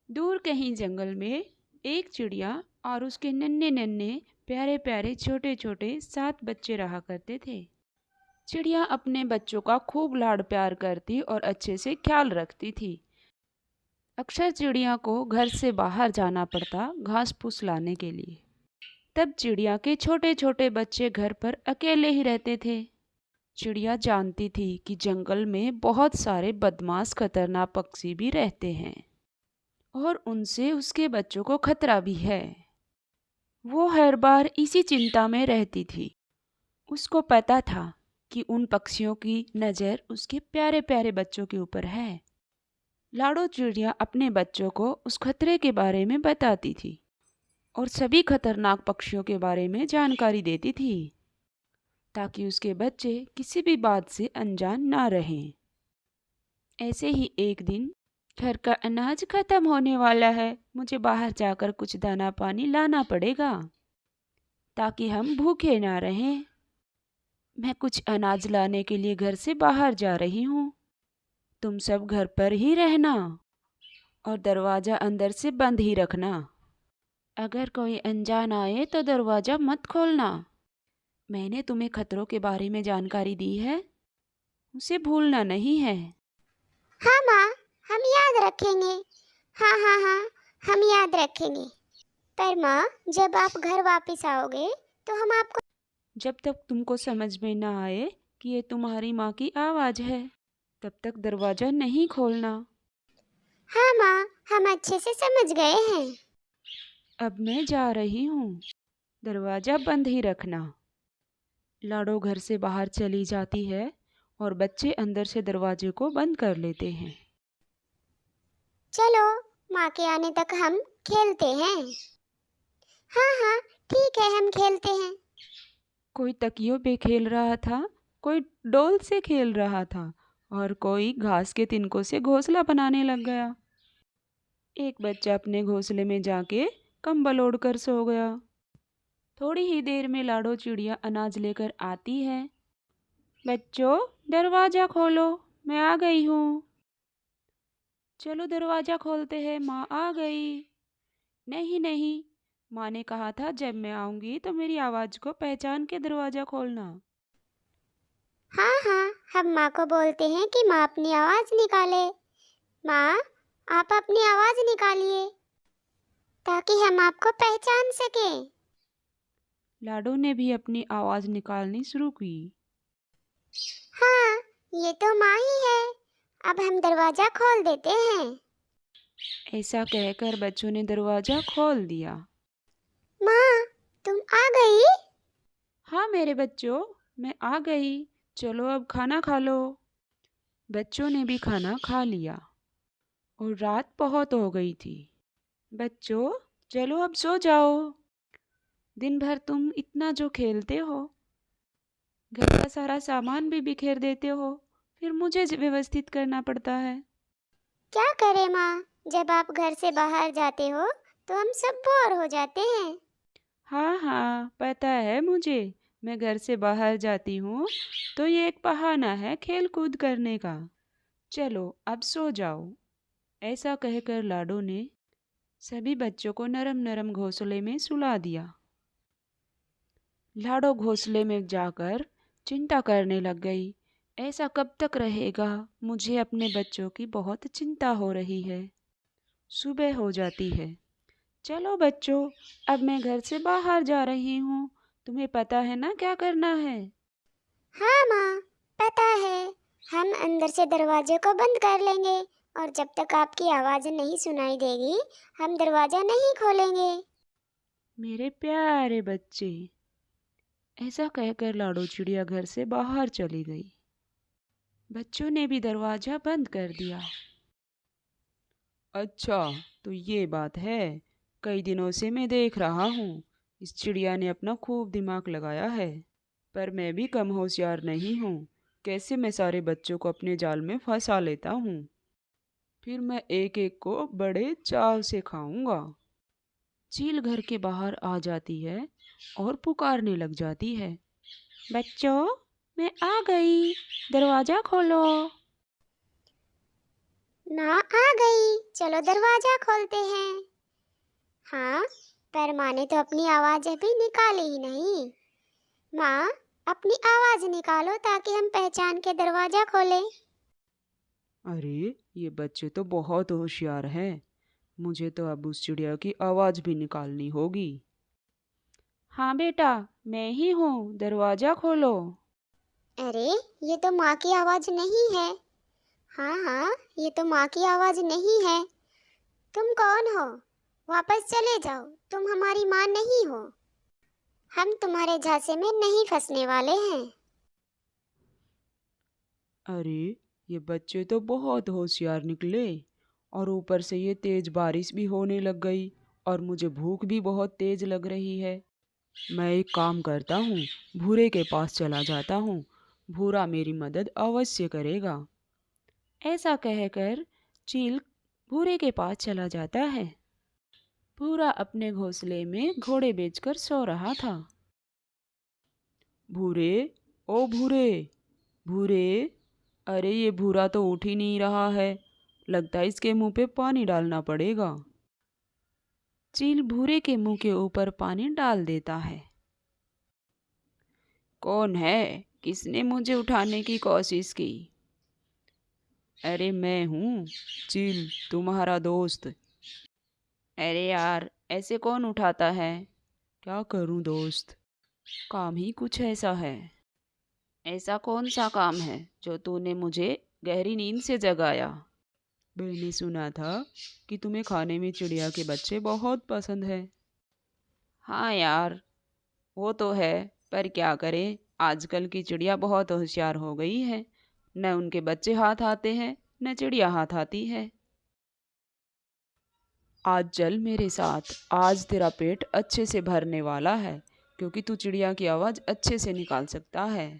दूर कहीं जंगल में एक चिड़िया और उसके नन्हे नन्हे प्यारे प्यारे छोटे छोटे 7 बच्चे रहा करते थे। चिड़िया अपने बच्चों का खूब लाड़ प्यार करती और अच्छे से ख्याल रखती थी। अक्सर चिड़िया को घर से बाहर जाना पड़ता घास फूस लाने के लिए। तब चिड़िया के छोटे छोटे बच्चे घर पर अकेले ही रहते थे। चिड़िया जानती थी कि जंगल में बहुत सारे बदमाश खतरनाक पक्षी भी रहते हैं और उनसे उसके बच्चों को खतरा भी है। वो हर बार इसी चिंता में रहती थी। उसको पता था कि उन पक्षियों की नज़र उसके प्यारे प्यारे बच्चों के ऊपर है। लाडो चिड़िया अपने बच्चों को उस खतरे के बारे में बताती थी और सभी खतरनाक पक्षियों के बारे में जानकारी देती थी, ताकि उसके बच्चे किसी भी बात से अनजान ना रहें। ऐसे ही एक दिन, घर का अनाज खत्म होने वाला है, मुझे बाहर जाकर कुछ दाना पानी लाना पड़ेगा ताकि हम भूखे ना रहें। मैं कुछ अनाज लाने के लिए घर से बाहर जा रही हूँ। तुम सब घर पर ही रहना और दरवाज़ा अंदर से बंद ही रखना। अगर कोई अनजान आए तो दरवाज़ा मत खोलना। मैंने तुम्हें खतरों के बारे में जानकारी दी है, उसे भूलना नहीं है। हाँ माँ, हम याद रखेंगे। हाँ हाँ हाँ, हम याद रखेंगे। पर माँ, जब आप घर वापस आओगे तो हम आपको। जब तक तुमको समझ में ना आए कि ये तुम्हारी माँ की आवाज़ है, तब तक दरवाज़ा नहीं खोलना। हाँ माँ, हम अच्छे से समझ गए हैं। अब मैं जा रही हूँ, दरवाज़ा बंद ही रखना। लाडो घर से बाहर चली जाती है और बच्चे अंदर से दरवाजे को बंद कर लेते हैं। चलो, माँ के आने तक हम खेलते हैं। हाँ हाँ, ठीक है, हम खेलते हैं। कोई तकियों पे खेल रहा था, कोई डोल से खेल रहा था और कोई घास के तिनकों से घोंसला बनाने लग गया। एक बच्चा अपने घोंसले में जाके कंबल ओढ़कर सो गया। थोड़ी ही देर में लाडो चिड़िया अनाज लेकर आती है। बच्चों, दरवाज़ा खोलो, मैं आ गई हूँ। चलो दरवाज़ा खोलते हैं, माँ आ गई। नहीं नहीं, माँ ने कहा था जब मैं आऊँगी तो मेरी आवाज़ को पहचान के दरवाज़ा खोलना। हाँ हाँ, हम माँ को बोलते हैं कि माँ अपनी आवाज़ निकाले। माँ, आप अपनी आवाज़ निकालिए ताकि हम आपको पहचान सकें। लाडो ने भी अपनी आवाज़ निकालनी शुरू की। हाँ, ये तो माँ ही है। अब हम दरवाज़ा खोल देते हैं। ऐसा कहकर बच्चों ने दरवाज़ा खोल दिया। माँ, तुम आ गई? हाँ मेरे बच्चों, मैं आ गई। चलो अब खाना खा लो। बच्चों ने भी खाना खा लिया और रात बहुत हो गई थी। बच्चों, चलो अब सो जाओ। दिन भर तुम इतना जो खेलते हो, घर का सारा सामान भी बिखेर देते हो, फिर मुझे व्यवस्थित करना पड़ता है। क्या करें माँ, जब आप घर से बाहर जाते हो तो हम सब बोर हो जाते हैं। हाँ हाँ, पता है मुझे। मैं घर से बाहर जाती हूँ तो ये एक बहाना है खेल कूद करने का। चलो अब सो जाओ। ऐसा कहकर लाडो ने सभी बच्चों को नरम नरम घोंसले में सुला दिया। लाडो घोंसले में जाकर चिंता करने लग गई। ऐसा कब तक रहेगा? मुझे अपने बच्चों की बहुत चिंता हो रही है। सुबह हो जाती है। चलो बच्चों, अब मैं घर से बाहर जा रही हूँ। तुम्हें पता है ना क्या करना है? हाँ माँ, पता है। हम अंदर से दरवाजे को बंद कर लेंगे और जब तक आपकी आवाज़ नहीं सुनाई देगी, हम दरवाज़ा नहीं खोलेंगे। मेरे प्यारे बच्चे, ऐसा कहकर लाडो चिड़िया घर से बाहर चली गई। बच्चों ने भी दरवाज़ा बंद कर दिया। अच्छा, तो ये बात है। कई दिनों से मैं देख रहा हूँ इस चिड़िया ने अपना खूब दिमाग लगाया है, पर मैं भी कम होशियार नहीं हूँ। कैसे मैं सारे बच्चों को अपने जाल में फंसा लेता हूँ, फिर मैं एक एक को बड़े चाव से खाऊंगा। चील घर के बाहर आ जाती है और पुकारने लग जाती है, बच्चों, मैं आ गई, दरवाज़ा खोलो। माँ आ गई, चलो दरवाजा खोलते हैं। हाँ, पर माँ ने तो अपनी आवाज अभी निकाली ही नहीं। माँ, अपनी आवाज निकालो ताकि हम पहचान के दरवाजा खोलें। अरे, ये बच्चे तो बहुत होशियार हैं। मुझे तो अब उस चिड़िया की आवाज भी निकालनी होगी। हाँ बेटा, मैं ही हूँ, दरवाजा खोलो। अरे, ये तो माँ की आवाज नहीं है। हाँ हाँ, ये तो माँ की आवाज नहीं है। तुम कौन हो? वापस चले जाओ, तुम हमारी माँ नहीं हो। हम तुम्हारे झांसे में नहीं फंसने वाले हैं। अरे, ये बच्चे तो बहुत होशियार निकले। और ऊपर से ये तेज बारिश भी होने लग गई और मुझे भूख भी बहुत तेज लग रही है। मैं एक काम करता हूँ, भूरे के पास चला जाता हूँ। भूरा मेरी मदद अवश्य करेगा। ऐसा कहकर चील भूरे के पास चला जाता है। भूरा अपने घोंसले में घोड़े बेचकर सो रहा था। भूरे, ओ भूरे, भूरे, अरे ये भूरा तो उठ ही नहीं रहा है। लगता है इसके मुंह पे पानी डालना पड़ेगा। चील भूरे के मुंह के ऊपर पानी डाल देता है। कौन है? किसने मुझे उठाने की कोशिश की? अरे मैं हूँ, चील, तुम्हारा दोस्त। अरे यार, ऐसे कौन उठाता है? क्या करूँ दोस्त, काम ही कुछ ऐसा है। ऐसा कौन सा काम है जो तूने मुझे गहरी नींद से जगाया? मैंने सुना था कि तुम्हें खाने में चिड़िया के बच्चे बहुत पसंद है। हाँ यार, वो तो है, पर क्या करें, आजकल की चिड़िया बहुत होशियार हो गई है। न उनके बच्चे हाथ आते हैं, न चिड़िया हाथ आती है। आज चल मेरे साथ, आज तेरा पेट अच्छे से भरने वाला है, क्योंकि तू चिड़िया की आवाज़ अच्छे से निकाल सकता है।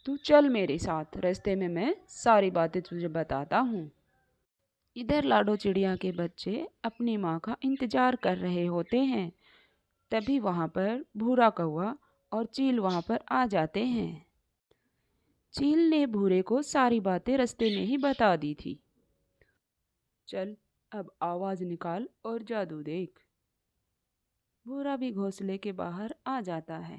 तू चल मेरे साथ, रास्ते में मैं सारी बातें तुझे बताता हूँ। इधर लाडो चिड़िया के बच्चे अपनी माँ का इंतजार कर रहे होते हैं। तभी वहाँ पर भूरा कौवा और चील वहाँ पर आ जाते हैं। चील ने भूरे को सारी बातें रास्ते में ही बता दी थी। चल, अब आवाज़ निकाल और जादू देख। भूरा भी घोंसले के बाहर आ जाता है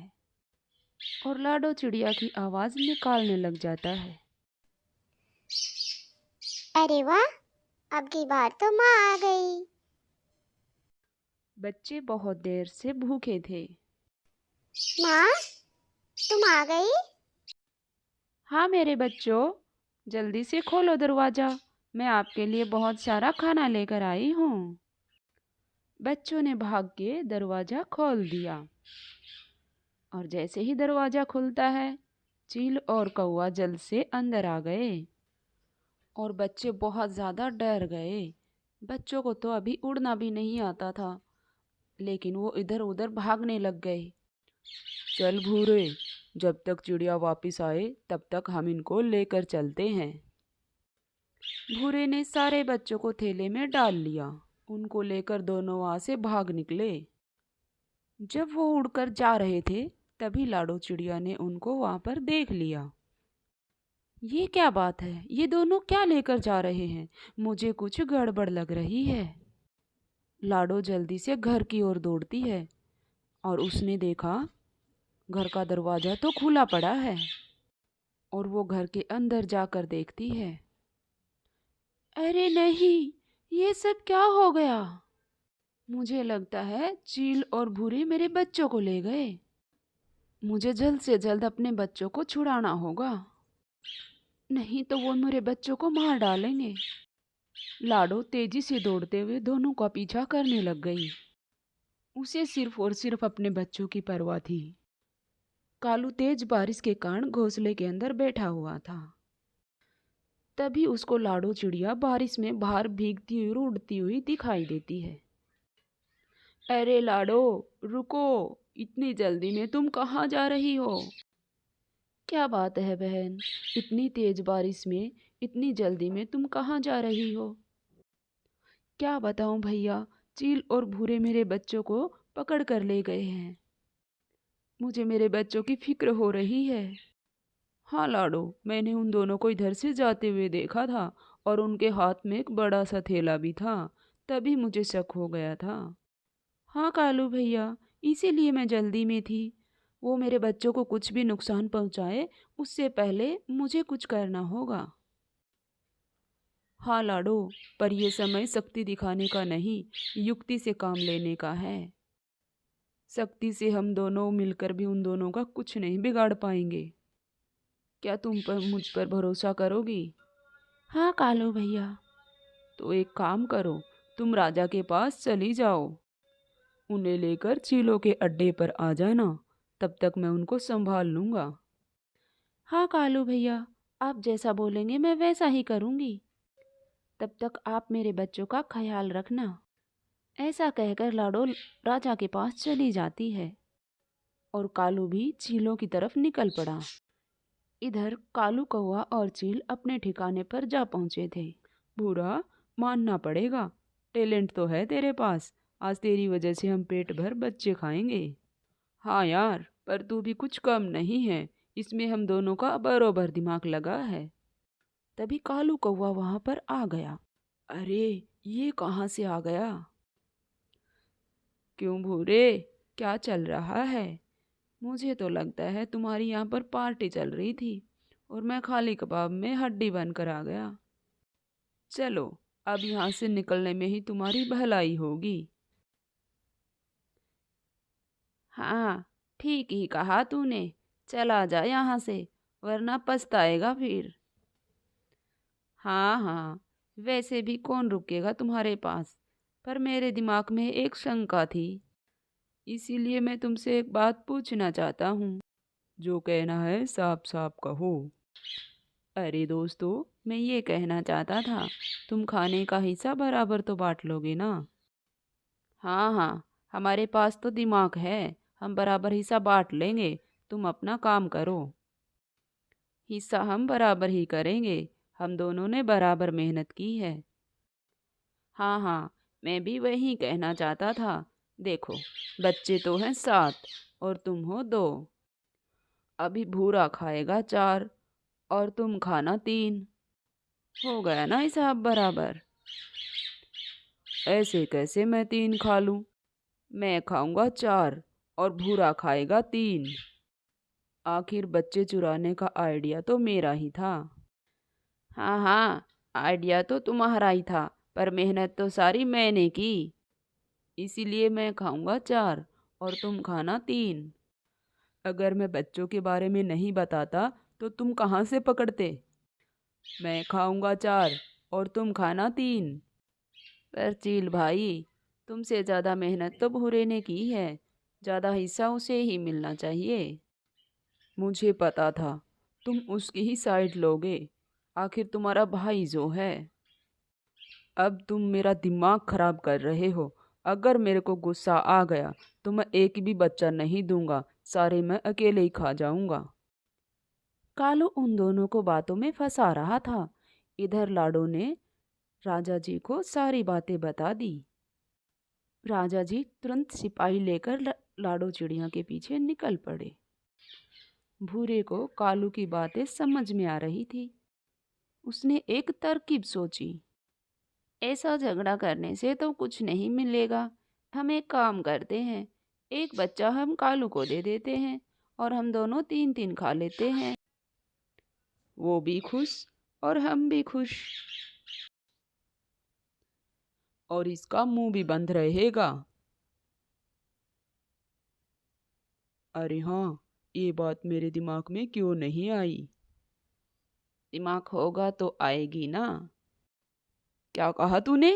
और लाडो चिड़िया की आवाज़ निकालने लग जाता है। अरे वाह, अब की बार तो माँ आ गई। बच्चे बहुत देर से भूखे थे। माँ, तुम आ गई? हाँ मेरे बच्चों, जल्दी से खोलो दरवाज़ा, मैं आपके लिए बहुत सारा खाना लेकर आई हूँ। बच्चों ने भाग के दरवाज़ा खोल दिया और जैसे ही दरवाज़ा खुलता है, चील और कौवा जल्द से अंदर आ गए और बच्चे बहुत ज़्यादा डर गए। बच्चों को तो अभी उड़ना भी नहीं आता था, लेकिन वो इधर उधर भागने लग गए। चल भूरे, जब तक चिड़िया वापस आए तब तक हम इनको लेकर चलते हैं। भूरे ने सारे बच्चों को थैले में डाल लिया। उनको लेकर दोनों वहाँ से भाग निकले। जब वो उड़कर जा रहे थे, तभी लाडो चिड़िया ने उनको वहाँ पर देख लिया। ये क्या बात है, ये दोनों क्या लेकर जा रहे हैं? मुझे कुछ गड़बड़ लग रही है। लाडो जल्दी से घर की ओर दौड़ती है और उसने देखा घर का दरवाज़ा तो खुला पड़ा है और वो घर के अंदर जाकर देखती है। अरे नहीं, ये सब क्या हो गया? मुझे लगता है चील और भूरे मेरे बच्चों को ले गए। मुझे जल्द से जल्द अपने बच्चों को छुड़ाना होगा, नहीं तो वो मेरे बच्चों को मार डालेंगे। लाडो तेजी से दौड़ते हुए दोनों का पीछा करने लग गई। उसे सिर्फ और सिर्फ अपने बच्चों की परवाह थी। कालू तेज बारिश के कारण घोंसले के अंदर बैठा हुआ था। तभी उसको लाडो चिड़िया बारिश में बाहर भीगती हुई और उड़ती हुई दिखाई देती है। अरे लाडो, रुको, इतनी जल्दी में तुम कहाँ जा रही हो? क्या बात है बहन, इतनी तेज बारिश में इतनी जल्दी में तुम कहाँ जा रही हो? क्या बताऊं भैया, चील और भूरे मेरे बच्चों को पकड़ कर ले गए हैं। मुझे मेरे बच्चों की फिक्र हो रही है। हाँ लाडो, मैंने उन दोनों को इधर से जाते हुए देखा था और उनके हाथ में एक बड़ा सा थैला भी था। तभी मुझे शक हो गया था। हाँ कालू भैया, इसीलिए मैं जल्दी में थी। वो मेरे बच्चों को कुछ भी नुकसान पहुंचाए, उससे पहले मुझे कुछ करना होगा। हाँ लाडो, पर यह समय शक्ति दिखाने का नहीं, युक्ति से काम लेने का है। शक्ति से हम दोनों मिलकर भी उन दोनों का कुछ नहीं बिगाड़ पाएंगे। क्या तुम पर मुझ पर भरोसा करोगी? हाँ कालू भैया। तो एक काम करो, तुम राजा के पास चली जाओ, उन्हें लेकर चीलों के अड्डे पर आ जाना। तब तक मैं उनको संभाल लूंगा। हाँ कालू भैया, आप जैसा बोलेंगे मैं वैसा ही करूंगी। तब तक आप मेरे बच्चों का ख्याल रखना। ऐसा कहकर लाडो राजा के पास चली जाती है और कालू भी चीलों की तरफ निकल पड़ा। इधर कालू कौवा और चील अपने ठिकाने पर जा पहुंचे थे। भूरा, मानना पड़ेगा, टैलेंट तो है तेरे पास। आज तेरी वजह से हम पेट भर बच्चे खाएंगे। हाँ यार, पर तू भी कुछ कम नहीं है, इसमें हम दोनों का बरोबर दिमाग लगा है। तभी कालू कौवा वहां पर आ गया। अरे, ये कहाँ से आ गया? क्यों भूरे, क्या चल रहा है? मुझे तो लगता है तुम्हारी यहाँ पर पार्टी चल रही थी और मैं खाली कबाब में हड्डी बनकर आ गया। चलो, अब यहाँ से निकलने में ही तुम्हारी भलाई होगी। हाँ, ठीक ही कहा तूने। चला जा यहाँ से, वरना पछताएगा फिर। हाँ हाँ, वैसे भी कौन रुकेगा तुम्हारे पास, पर मेरे दिमाग में एक शंका थी, इसीलिए मैं तुमसे एक बात पूछना चाहता हूँ। जो कहना है साफ साफ कहो। अरे दोस्तों, मैं ये कहना चाहता था, तुम खाने का हिस्सा बराबर तो बांट लोगे ना? हाँ हाँ, हमारे पास तो दिमाग है, हम बराबर हिस्सा बांट लेंगे। तुम अपना काम करो। हिस्सा हम बराबर ही करेंगे, हम दोनों ने बराबर मेहनत की है। हाँ हाँ, मैं भी वही कहना चाहता था। देखो, बच्चे तो हैं 7 और तुम हो 2। अभी भूरा खाएगा 4 और तुम खाना 3। हो गया ना हिसाब बराबर? ऐसे कैसे मैं 3 खा लूं? मैं खाऊंगा 4 और भूरा खाएगा 3। आखिर बच्चे चुराने का आइडिया तो मेरा ही था। हाँ हाँ, आइडिया तो तुम्हारा ही था, पर मेहनत तो सारी मैंने की। इसीलिए मैं खाऊंगा 4 और तुम खाना 3। अगर मैं बच्चों के बारे में नहीं बताता तो तुम कहाँ से पकड़ते? मैं खाऊंगा 4 और तुम खाना 3। पर चील भाई, तुमसे ज़्यादा मेहनत तो भूरे ने की है, ज़्यादा हिस्सा उसे ही मिलना चाहिए। मुझे पता था तुम उसकी ही साइड लोगे, आखिर तुम्हारा भाई जो है। अब तुम मेरा दिमाग खराब कर रहे हो। अगर मेरे को गुस्सा आ गया तो मैं एक भी बच्चा नहीं दूंगा, सारे मैं अकेले ही खा जाऊंगा। कालू उन दोनों को बातों में फंसा रहा था। इधर लाडो ने राजा जी को सारी बातें बता दी। राजा जी तुरंत सिपाही लेकर लाडो चिड़िया के पीछे निकल पड़े। भूरे को कालू की बातें समझ में आ रही थी। उसने एक तरकीब सोची। ऐसा झगड़ा करने से तो कुछ नहीं मिलेगा। हम एक काम करते हैं, एक बच्चा हम कालू को दे देते हैं और हम दोनों 3-3 खा लेते हैं। वो भी खुश और हम भी खुश, और इसका मुंह भी बंद रहेगा। अरे हाँ, ये बात मेरे दिमाग में क्यों नहीं आई? दिमाग होगा तो आएगी ना। क्या कहा तूने?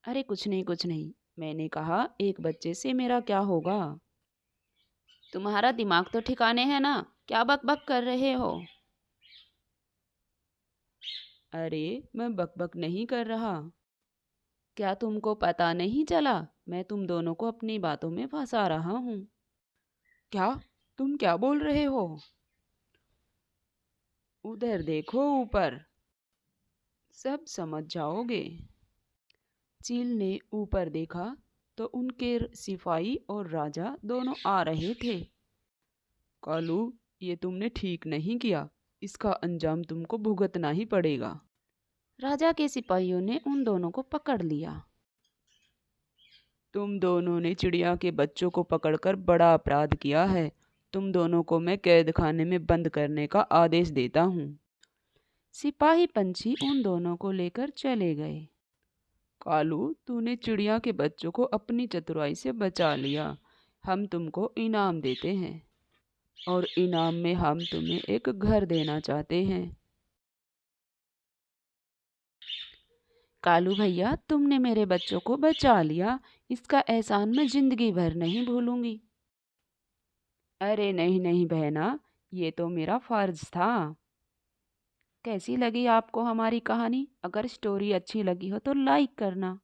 अरे कुछ नहीं कुछ नहीं, मैंने कहा एक बच्चे से मेरा क्या होगा। तुम्हारा दिमाग तो ठिकाने है ना, क्या बक बक कर रहे हो? अरे, मैं बक बक नहीं कर रहा। क्या तुमको पता नहीं चला? मैं तुम दोनों को अपनी बातों में फंसा रहा हूँ। क्या? तुम क्या बोल रहे हो? उधर देखो ऊपर, सब समझ जाओगे। चील ने ऊपर देखा तो उनके सिपाही और राजा दोनों आ रहे थे। कालू, ये तुमने ठीक नहीं किया, इसका अंजाम तुमको भुगतना ही पड़ेगा। राजा के सिपाहियों ने उन दोनों को पकड़ लिया। तुम दोनों ने चिड़िया के बच्चों को पकड़कर बड़ा अपराध किया है। तुम दोनों को मैं कैद खाने में बंद करने का आदेश देता हूँ। सिपाही पंछी उन दोनों को लेकर चले गए। कालू, तूने चिड़िया के बच्चों को अपनी चतुराई से बचा लिया। हम तुमको इनाम देते हैं और इनाम में हम तुम्हें एक घर देना चाहते हैं। कालू भैया, तुमने मेरे बच्चों को बचा लिया, इसका एहसान मैं जिंदगी भर नहीं भूलूंगी। अरे नहीं नहीं बहना, ये तो मेरा फर्ज था। कैसी लगी आपको हमारी कहानी? अगर स्टोरी अच्छी लगी हो तो लाइक करना।